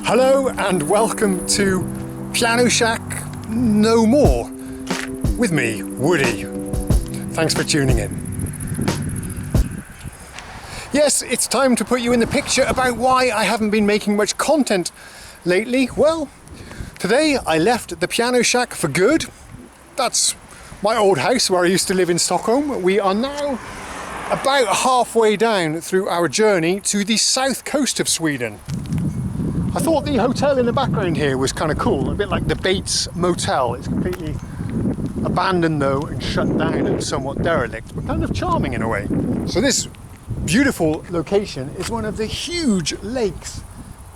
Hello and welcome to Piano Shack No More with me, Woody. Thanks for tuning in. Yes, it's time to put you in the picture about why I haven't been making much content lately. Well, today I left the Piano Shack for good. That's my old house where I used to live in Stockholm. We are now about halfway down through our journey to the south coast of Sweden. I thought the hotel in the background here was kind of cool, a bit like the Bates Motel. It's completely abandoned though and shut down and somewhat derelict, but kind of charming in a way. So this beautiful location is one of the huge lakes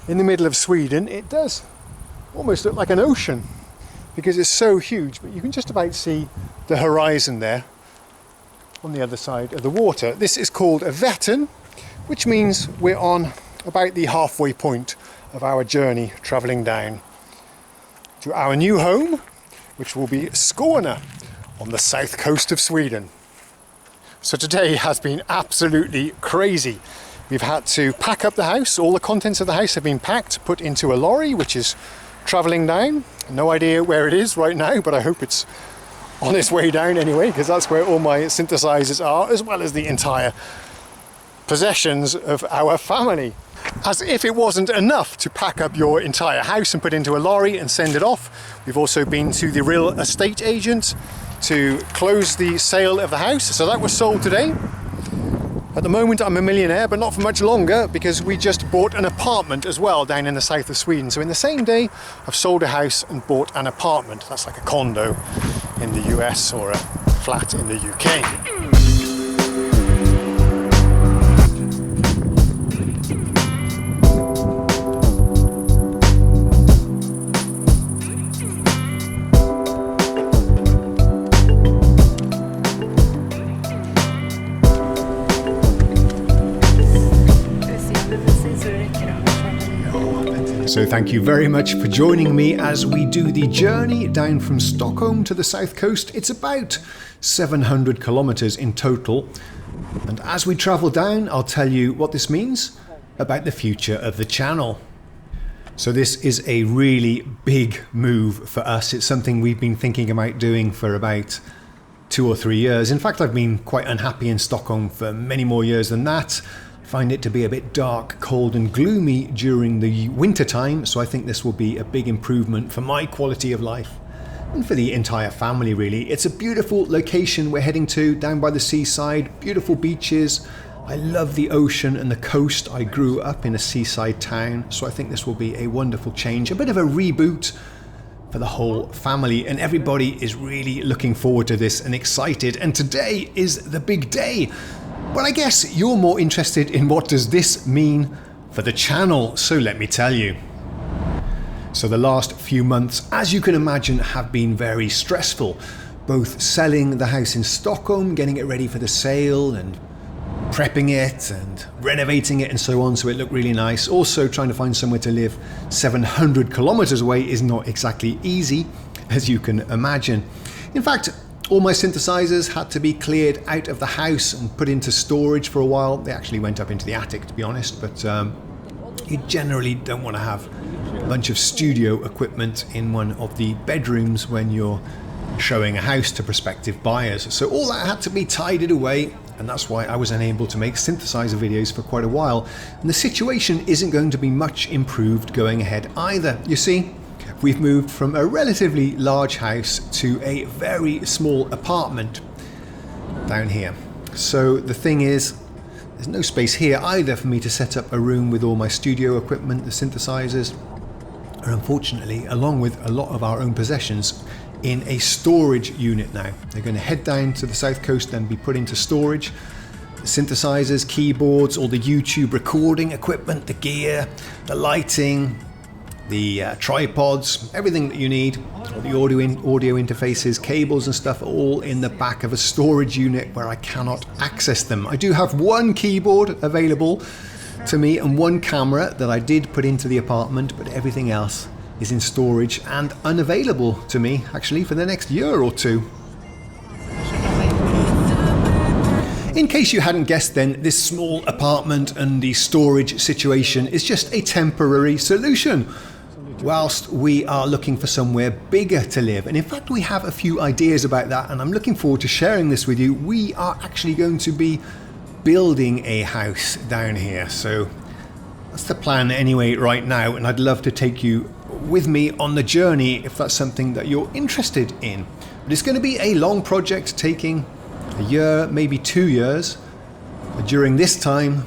in the middle of Sweden. It does almost look like an ocean because it's so huge, but you can just about see the horizon there on the other side of the water. This is called a Vättern, which means we're on about the halfway point of our journey travelling down to our new home, which will be Skåne on the south coast of Sweden. So today has been absolutely crazy. We've had to pack up the house. All the contents of the house have been packed, put into a lorry, which is travelling down. No idea where it is right now, but I hope it's on its way down anyway, because that's where all my synthesizers are, as well as the entire possessions of our family. As if it wasn't enough to pack up your entire house and put into a lorry and send it off, we've also been to the real estate agent to close the sale of the house. So that was sold today. At the moment I'm a millionaire, but not for much longer, because we just bought an apartment as well down in the south of Sweden. So in the same day I've sold a house and bought an apartment. That's like a condo in the US or a flat in the UK. So thank you very much for joining me as we do the journey down from Stockholm to the south coast. It's about 700 kilometers in total. And as we travel down, I'll tell you what this means about the future of the channel. So this is a really big move for us. It's something we've been thinking about doing for about 2 or 3 years. In fact, I've been quite unhappy in Stockholm for many more years than that. Find it to be a bit dark, cold and gloomy during the winter time, so I think this will be a big improvement for my quality of life and for the entire family really. It's a beautiful location we're heading to, down by the seaside, beautiful beaches. I love the ocean and the coast. I grew up in a seaside town, so I think this will be a wonderful change, a bit of a reboot for the whole family, and everybody is really looking forward to this and excited, and today is the big day. Well, I guess you're more interested in what does this mean for the channel, so let me tell you. So the last few months, as you can imagine, have been very stressful. Both selling the house in Stockholm, getting it ready for the sale and prepping it and renovating it and so on, so it looked really nice. Also trying to find somewhere to live 700 kilometers away is not exactly easy, as you can imagine. In fact, all my synthesizers had to be cleared out of the house and put into storage for a while. They actually went up into the attic, to be honest, but you generally don't want to have a bunch of studio equipment in one of the bedrooms when you're showing a house to prospective buyers. So all that had to be tidied away, and that's why I was unable to make synthesizer videos for quite a while. And the situation isn't going to be much improved going ahead either. You see, we've moved from a relatively large house to a very small apartment down here. So the thing is, there's no space here either for me to set up a room with all my studio equipment. The synthesizers are unfortunately, along with a lot of our own possessions, in a storage unit now. They're going to head down to the south coast and be put into storage. The synthesizers, keyboards, all the YouTube recording equipment, the gear, the lighting, the tripods, everything that you need, all the audio interfaces, cables and stuff, all in the back of a storage unit where I cannot access them. I do have one keyboard available to me and one camera that I did put into the apartment, but everything else is in storage and unavailable to me actually for the next year or two. In case you hadn't guessed then, this small apartment and the storage situation is just a temporary solution whilst we are looking for somewhere bigger to live. And in fact, we have a few ideas about that, and I'm looking forward to sharing this with you. We are actually going to be building a house down here. So that's the plan anyway right now, and I'd love to take you with me on the journey if that's something that you're interested in. But it's going to be a long project, taking a year, maybe 2 years. During this time,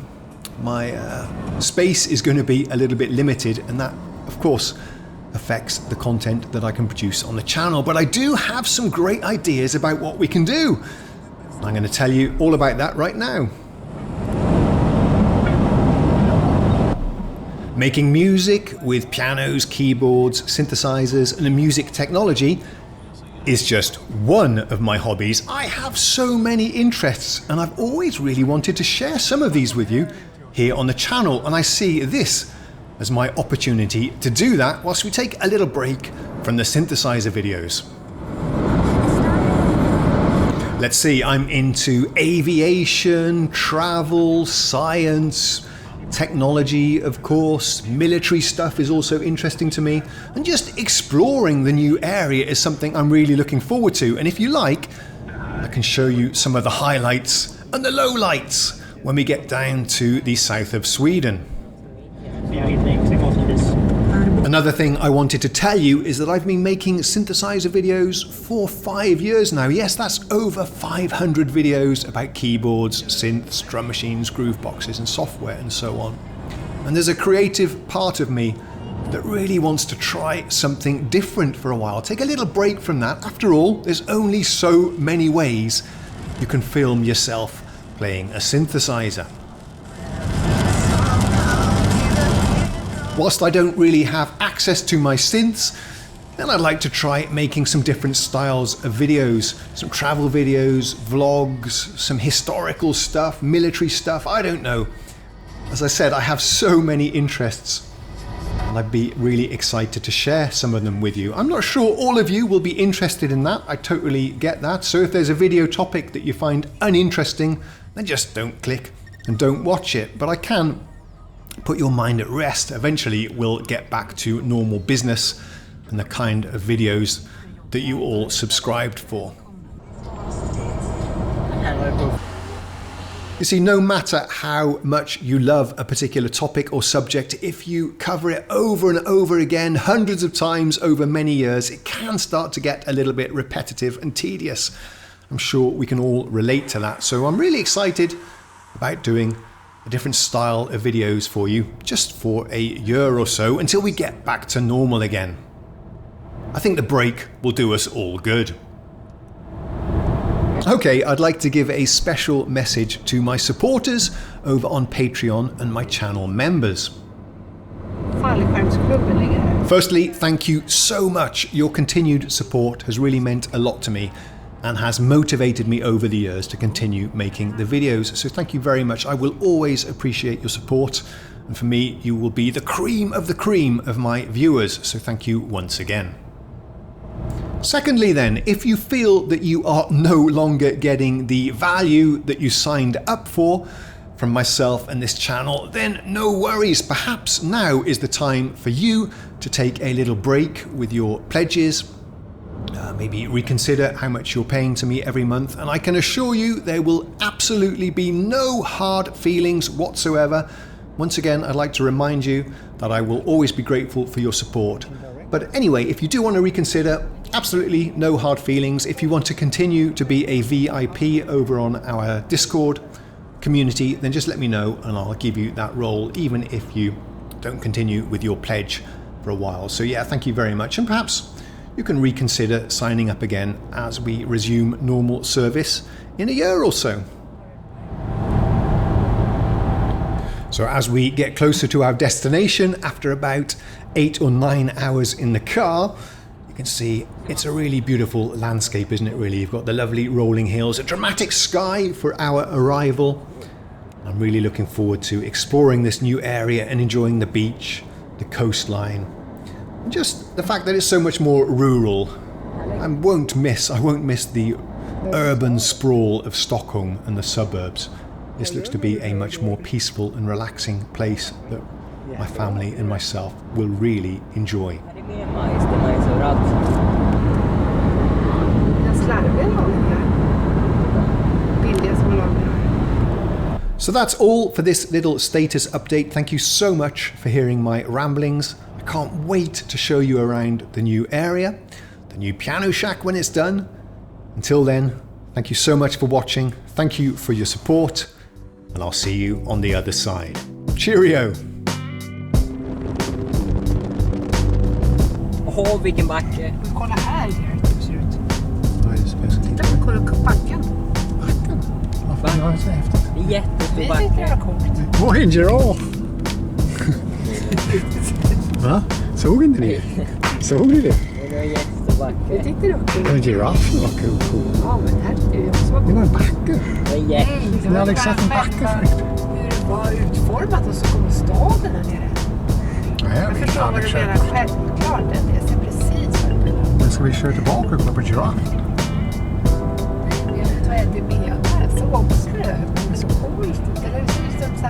my space is going to be a little bit limited, and that of course affects the content that I can produce on the channel. But I do have some great ideas about what we can do. I'm going to tell you all about that right now. Making music with pianos, keyboards, synthesizers, and music technology is just one of my hobbies. I have so many interests, and I've always really wanted to share some of these with you here on the channel, and I see this as my opportunity to do that whilst we take a little break from the synthesizer videos. Let's see, I'm into aviation, travel, science, technology, of course. Military stuff is also interesting to me, and just exploring the new area is something I'm really looking forward to. And if you like, I can show you some of the highlights and the lowlights when we get down to the south of Sweden. Another thing I wanted to tell you is that I've been making synthesizer videos for 5 years now. Yes, that's over 500 videos about keyboards, synths, drum machines, groove boxes and software and so on. And there's a creative part of me that really wants to try something different for a while. Take a little break from that. After all, there's only so many ways you can film yourself playing a synthesizer. Whilst I don't really have access to my synths, then I'd like to try making some different styles of videos. Some travel videos, vlogs, some historical stuff, military stuff, I don't know. As I said, I have so many interests, and I'd be really excited to share some of them with you. I'm not sure all of you will be interested in that, I totally get that. So if there's a video topic that you find uninteresting, then just don't click and don't watch it. But I can put your mind at rest. Eventually we'll get back to normal business and the kind of videos that you all subscribed for. You see, no matter how much you love a particular topic or subject, if you cover it over and over again, hundreds of times over many years, it can start to get a little bit repetitive and tedious. I'm sure we can all relate to that. So I'm really excited about doing a different style of videos for you, just for a year or so, until we get back to normal again. I think the break will do us all good. Okay, I'd like to give a special message to my supporters over on Patreon and my channel members. Firstly, thank you so much. Your continued support has really meant a lot to me and has motivated me over the years to continue making the videos. So thank you very much. I will always appreciate your support. And for me, you will be the cream of my viewers. So thank you once again. Secondly then, if you feel that you are no longer getting the value that you signed up for from myself and this channel, then no worries. Perhaps now is the time for you to take a little break with your pledges. Maybe reconsider how much you're paying to me every month, and I can assure you there will absolutely be no hard feelings whatsoever. Once again, I'd like to remind you that I will always be grateful for your support. But anyway, if you do want to reconsider, absolutely no hard feelings. If you want to continue to be a VIP over on our Discord community, then just let me know and I'll give you that role, even if you don't continue with your pledge for a while. So yeah, thank you very much, and perhaps you can reconsider signing up again as we resume normal service in a year or so. So as we get closer to our destination, after about 8 or 9 hours in the car, you can see it's a really beautiful landscape, isn't it really? You've got the lovely rolling hills, a dramatic sky for our arrival. I'm really looking forward to exploring this new area and enjoying the beach, the coastline. Just the fact that it's so much more rural. I won't miss the urban sprawl of Stockholm and the suburbs. This looks to be a much more peaceful and relaxing place that my family and myself will really enjoy. So that's all for this little status update. Thank you so much for hearing my ramblings. I can't wait to show you around the new area, the new piano shack when it's done. Until then, thank you so much for watching. Thank you for your support, and I'll see you on the other side. Cheerio! Åh, vilken backe! Kolla här hur det ser ut. Titta på backen. Backen? Varför är det så häftigt? Det är jättestor Det är backe. coolt. Vad är en giraff? Va? Såg inte ni? Såg ni det? Det är en jättestor backe. Jag tyckte det var kul. En giraff var cool. Ja, men herregud, jag måste vara Det var en backe. Det är jättestor. det Jag har aldrig bara sett en backe själva förut. hur det var utformat och så kommer staden här nere. Jag förstår vad du menar, självklart. Jag ser precis vad du menar. Men ska vi köra tillbaka och kolla på giraff? Jag vet vad du menar. Så också det. Det är så coolt. Eller det ser ut som så